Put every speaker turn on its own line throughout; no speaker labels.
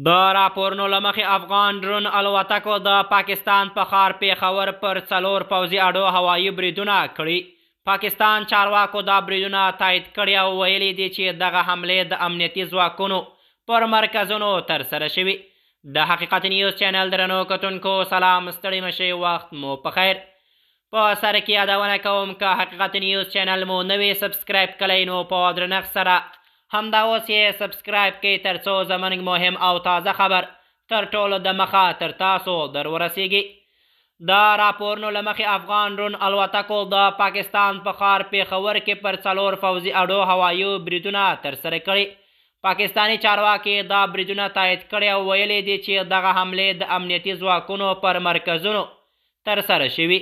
د راپورونو له مخې افغان ډرون الوتکو د پاکستان په ښار پیښور پر 4 پوځي اډو هوایي بریدونه کړي. پاکستان چارواکو دا بریدونه تایید کړي او ویلي دي چې دغه حملې د امنیتي ځواکونو پر مرکزونو ترسره شوي. د حقیقت نیوز چینل درنو کتونکو سلام، ستړي مشئ، وخت مو په خیر. په سر کې یادونه کوم که حقیقت نیوز چینل مو نوی سبسکرایب کړئ نو په درنښت سره همدا اوس یې سبسکرایب کړئ ترڅو زموږ مهم او تازه خبر تر ټولو د مخه تر تاسو در ورسیږي. د راپورونو له مخې افغان ډرون الوتکو د پاکستان په ښار پیښور کې پر 4 پوځي اډو هوایي بریدونه ترسره کړي. پاکستاني چارواکي دا بریدونه تایید کړي او ویلي دي چې دغه حملې د امنیتي ځواکونو پر مرکزونو ترسره شوي.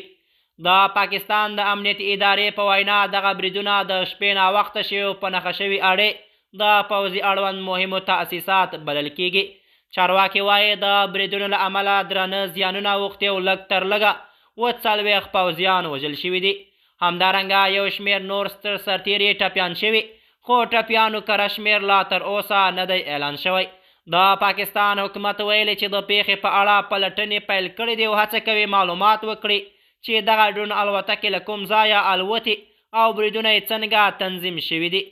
د پاکستان د امنیتي ادارې په وینا دغه بریدونه د شپې ناوخته شوي په نښه شوي اډې د پوځي اړوند مهمو تاسیسات بلل کیږي. چارواکي وایي د بریدونو له امله درانه زیانونه اوښتي او لږ تر لږه 40 پوځیان وژل شوي دي. همدارنګه یو شمېر نور ستر سرتیري ټپیان شوي، خو ټپیانو کره شمېر لا تر اوسه نه دی اعلان شوی. د پاکستان حکومت ویلي چې د پیښې په اړه پلټنې پیل کړي دي او هڅه کوي معلومات وکړي چې دغه ډرون الوتکې له کوم ځایه الوتي او بریدونه یې څنګه تنظیم شوي دي.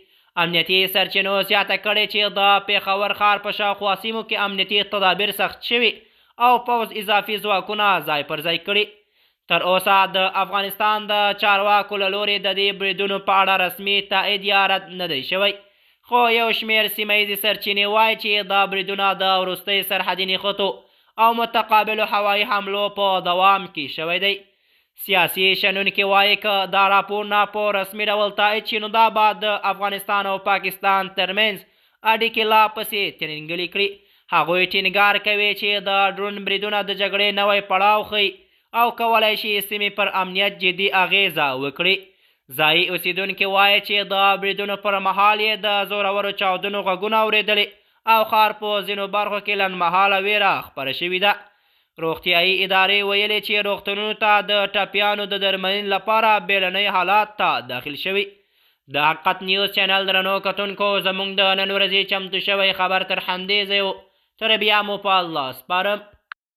امنیتي سرچینو زیاته کړې چې د پیښور ښار په شاوخوا سیمو کې امنیتي تدابیر سخت شوي او پوځ اضافي ځواکونه ځای پر ځای کړي. تر اوسه د افغانستان د چارواکو له لورې د دې بریدونو په اړه رسمي تایید یا رد نه دی شوی، خو یو شمېر سیمه ییزې سرچینې وایي چې دا بریدونه د وروستۍ سرحدي نښتو او متقابلو هوایي حملو په دوام کې شوی دی. سیاسي شنونکي وایي که دا راپورونه په رسمي ډول تایید شي نو دا به د افغانستان او پاکستان ترمنځ اړیکې لا پسې ترینګلې کړي. هغوی ټینګار کوي چې د ډرون بریدونه د جګړې نوی پړاو ښیي او کولی شي سیمې پر امنیت جدي اغیزه وکړي. ځایي اوسیدونکي وایي چې د بریدونو پر مهال یې د زورورو چاودنو غږونه اورېدلې او ښار په ځینو برخو کې لنډمهاله ویره خپره شوې ده. روغتیایي ادارې ویلي چې روغتونونو ته د ټپیانو د درملنې لپاره بیړني حالات ته داخل شوي. د حقیقت نیوز چینل درنو کتونکو زموږ د نن ورځې چمتو شوی خبر تر همدې ځای و. تر بیا مو په الله سپارم.